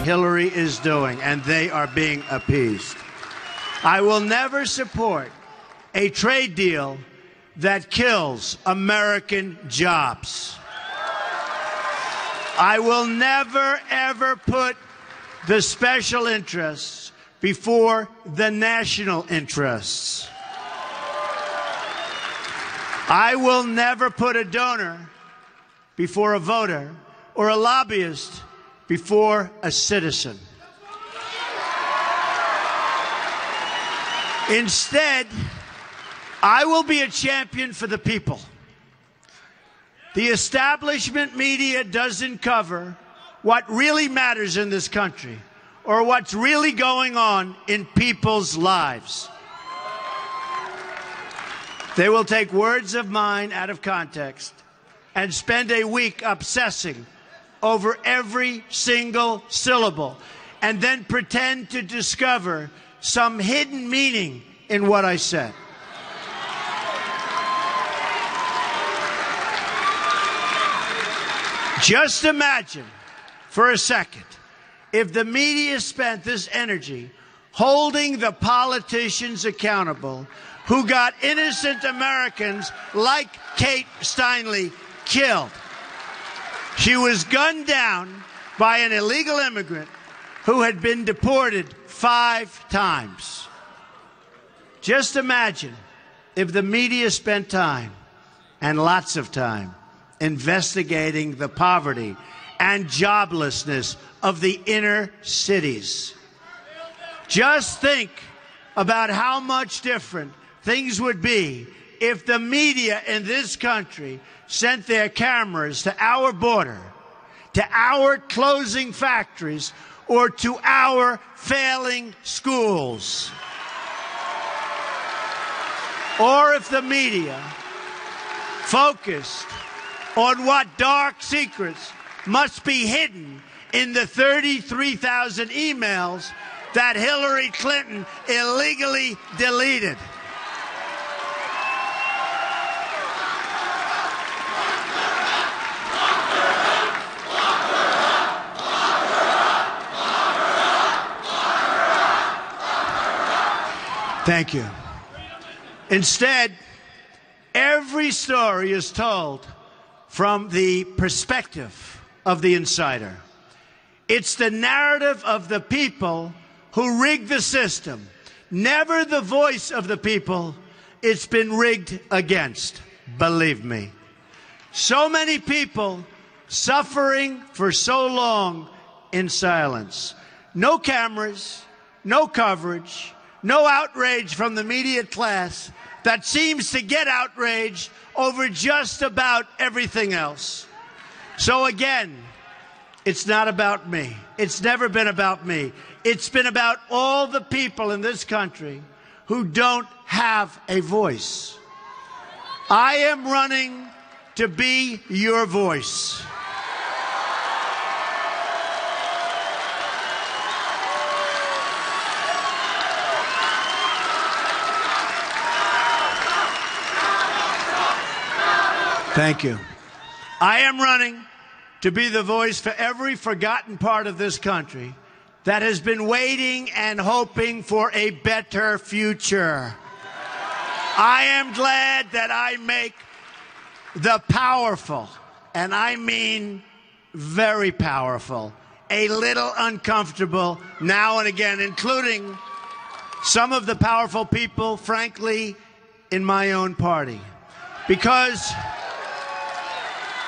Hillary is doing, and they are being appeased. I will never support a trade deal that kills American jobs. I will never, ever put the special interests before the national interests. I will never put a donor before a voter or a lobbyist before a citizen. Instead, I will be a champion for the people. The establishment media doesn't cover what really matters in this country or what's really going on in people's lives. They will take words of mine out of context and spend a week obsessing over every single syllable and then pretend to discover some hidden meaning in what I said. Just imagine for a second if the media spent this energy holding the politicians accountable who got innocent Americans like Kate Steinle killed. She was gunned down by an illegal immigrant who had been deported 5 times. Just imagine if the media spent time, and lots of time, investigating the poverty and joblessness of the inner cities. Just think about how much different things would be if the media in this country sent their cameras to our border, to our closing factories, or to our failing schools. Or if the media focused on what dark secrets must be hidden in the 33,000 emails that Hillary Clinton illegally deleted. Thank you. Instead, every story is told from the perspective of the insider. It's the narrative of the people who rigged the system, never the voice of the people it's been rigged against, believe me. So many people suffering for so long in silence. No cameras, no coverage, no outrage from the media class that seems to get outraged over just about everything else. So again, it's not about me. It's never been about me. It's been about all the people in this country who don't have a voice. I am running to be your voice. Thank you. I am running to be the voice for every forgotten part of this country that has been waiting and hoping for a better future. I am glad that I make the powerful, and I mean very powerful, a little uncomfortable now and again, including some of the powerful people, frankly, in my own party. Because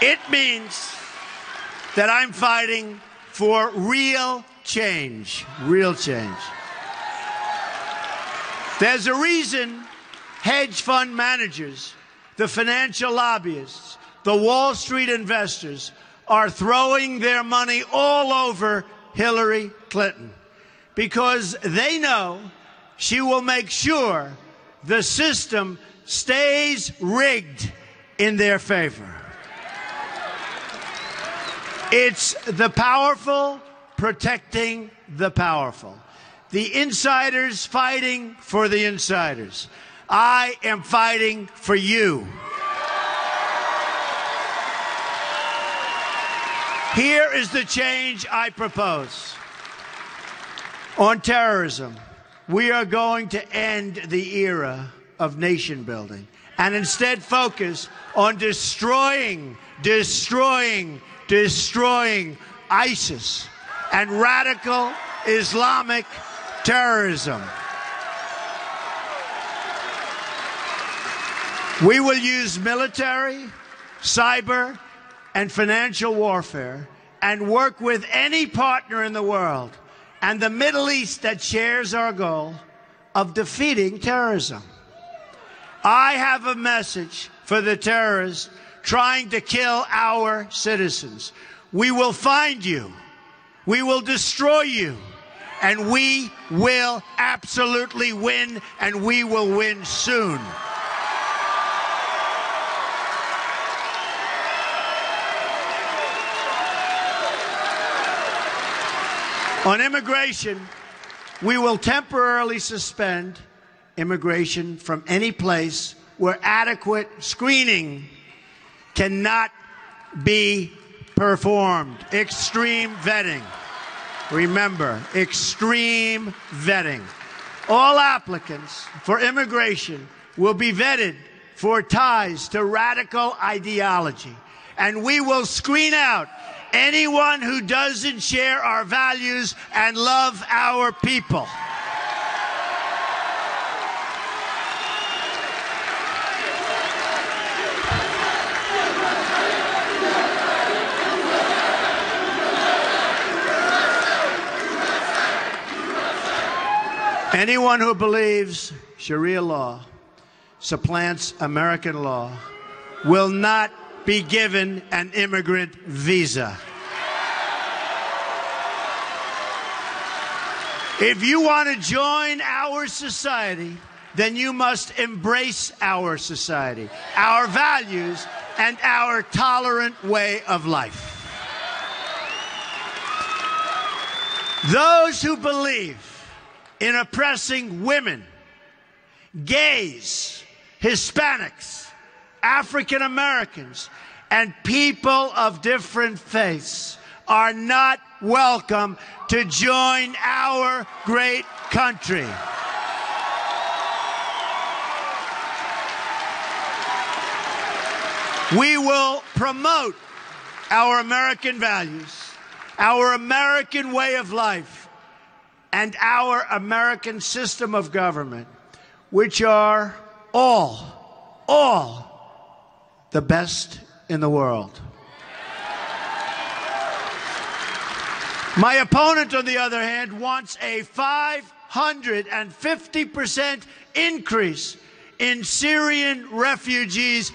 it means that I'm fighting for real change. Real change. There's a reason hedge fund managers, the financial lobbyists, the Wall Street investors are throwing their money all over Hillary Clinton. Because they know she will make sure the system stays rigged in their favor. It's the powerful protecting the powerful. The insiders fighting for the insiders. I am fighting for you. Here is the change I propose. On terrorism, we are going to end the era of nation building and instead focus on destroying ISIS and radical Islamic terrorism. We will use military, cyber, and financial warfare and work with any partner in the world and the Middle East that shares our goal of defeating terrorism. I have a message for the terrorists trying to kill our citizens. We will find you. We will destroy you. And we will absolutely win, and we will win soon. On immigration, we will temporarily suspend immigration from any place where adequate screening cannot be performed. Extreme vetting. Remember, extreme vetting. All applicants for immigration will be vetted for ties to radical ideology, and we will screen out anyone who doesn't share our values and love our people. Anyone who believes Sharia law supplants American law will not be given an immigrant visa. If you want to join our society, then you must embrace our society, our values, and our tolerant way of life. Those who believe in oppressing women, gays, Hispanics, African Americans, and people of different faiths are not welcome to join our great country. We will promote our American values, our American way of life, and our American system of government, which are all the best in the world. My opponent, on the other hand, wants a 550% increase in Syrian refugees,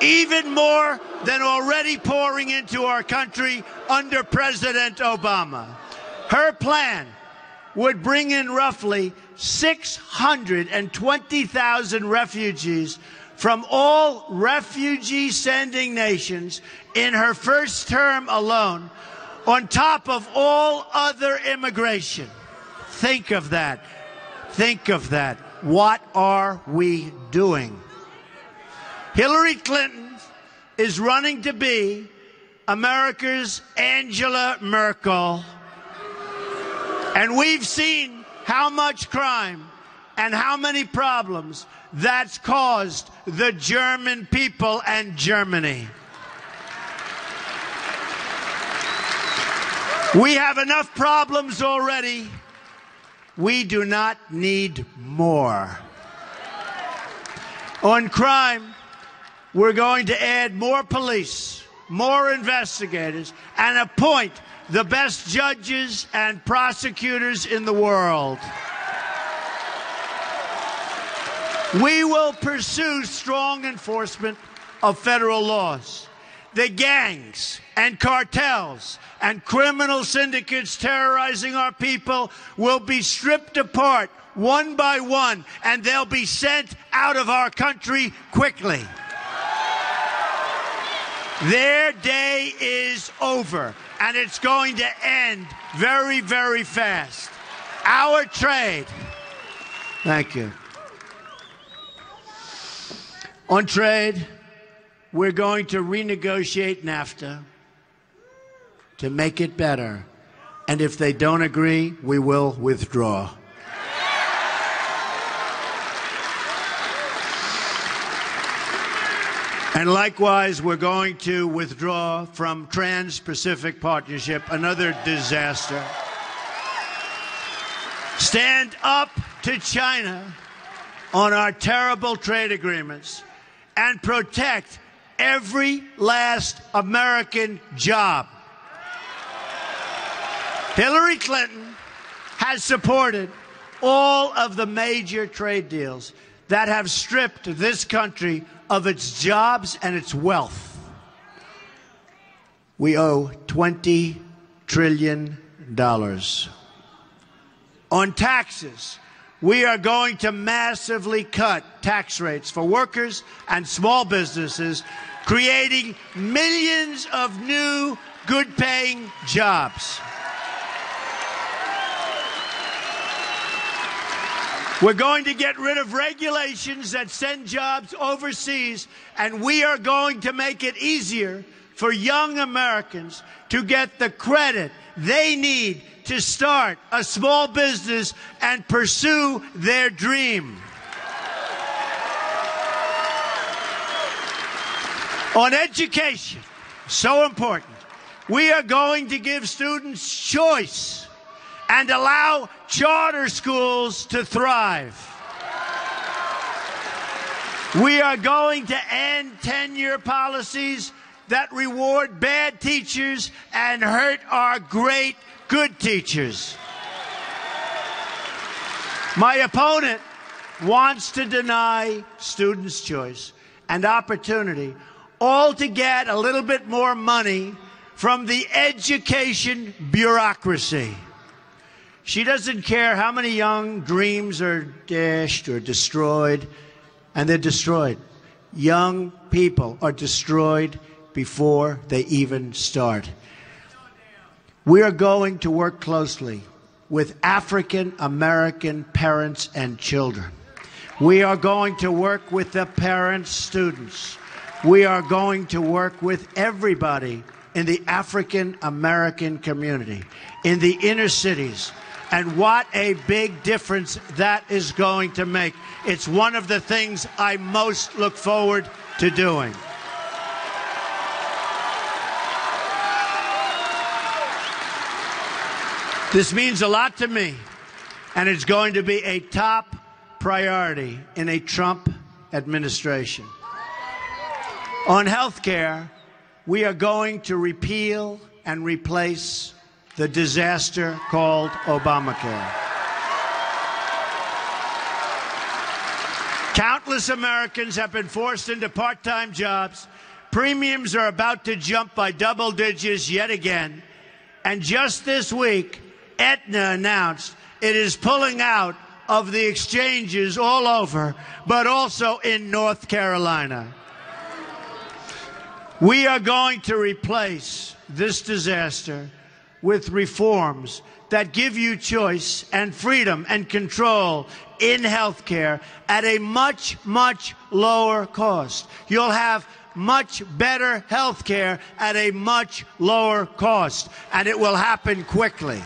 even more than already pouring into our country under President Obama. Her plan would bring in roughly 620,000 refugees from all refugee-sending nations in her first term alone, on top of all other immigration. Think of that. Think of that. What are we doing? Hillary Clinton is running to be America's Angela Merkel. And we've seen how much crime and how many problems that's caused the German people and Germany. We have enough problems already. We do not need more. On crime, we're going to add more police, more investigators, and appoint the best judges and prosecutors in the world. We will pursue strong enforcement of federal laws. The gangs and cartels and criminal syndicates terrorizing our people will be stripped apart one by one, and they'll be sent out of our country quickly. Their day is over, and it's going to end very, very fast. Our trade. Thank you. On trade, we're going to renegotiate NAFTA to make it better. And if they don't agree, we will withdraw. And likewise, we're going to withdraw from Trans-Pacific Partnership, another disaster. Stand up to China on our terrible trade agreements and protect every last American job. Hillary Clinton has supported all of the major trade deals that have stripped this country of its jobs and its wealth. We owe $20 trillion. On taxes, we are going to massively cut tax rates for workers and small businesses, creating millions of new, good-paying jobs. We're going to get rid of regulations that send jobs overseas, and we are going to make it easier for young Americans to get the credit they need to start a small business and pursue their dream. On education, so important, we are going to give students choice and allow charter schools to thrive. We are going to end tenure policies that reward bad teachers and hurt our great good teachers. My opponent wants to deny students choice and opportunity, all to get a little bit more money from the education bureaucracy. She doesn't care how many young dreams are dashed or destroyed, and they're destroyed. Young people are destroyed before they even start. We are going to work closely with African American parents and children. We are going to work with the parents, students. We are going to work with everybody in the African American community, in the inner cities. And what a big difference that is going to make. It's one of the things I most look forward to doing. This means a lot to me, and it's going to be a top priority in a Trump administration. On health care, we are going to repeal and replace the disaster called Obamacare. Countless Americans have been forced into part-time jobs. Premiums are about to jump by double digits yet again. And just this week, Aetna announced it is pulling out of the exchanges all over, but also in North Carolina. We are going to replace this disaster with reforms that give you choice and freedom and control in health care at a much, much lower cost. You'll have much better health care at a much lower cost, and it will happen quickly.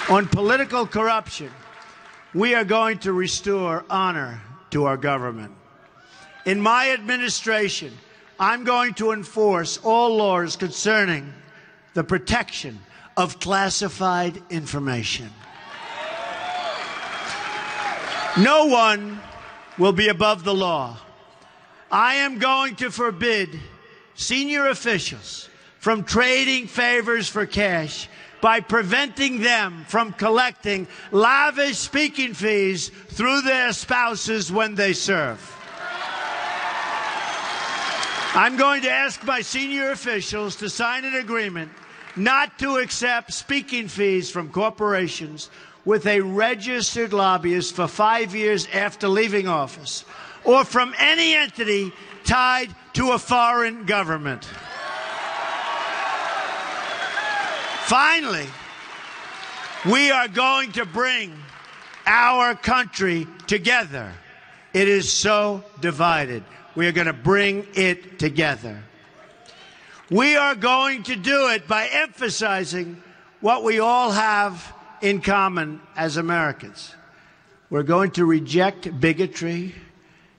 On political corruption, we are going to restore honor to our government. In my administration, I'm going to enforce all laws concerning the protection of classified information. No one will be above the law. I am going to forbid senior officials from trading favors for cash by preventing them from collecting lavish speaking fees through their spouses when they serve. I'm going to ask my senior officials to sign an agreement not to accept speaking fees from corporations with a registered lobbyist for 5 years after leaving office, or from any entity tied to a foreign government. Finally, we are going to bring our country together. It is so divided. We are going to bring it together. We are going to do it by emphasizing what we all have in common as Americans. We're going to reject bigotry,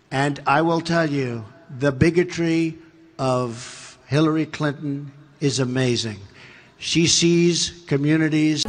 and I will tell you, the bigotry of Hillary Clinton is amazing. She sees communities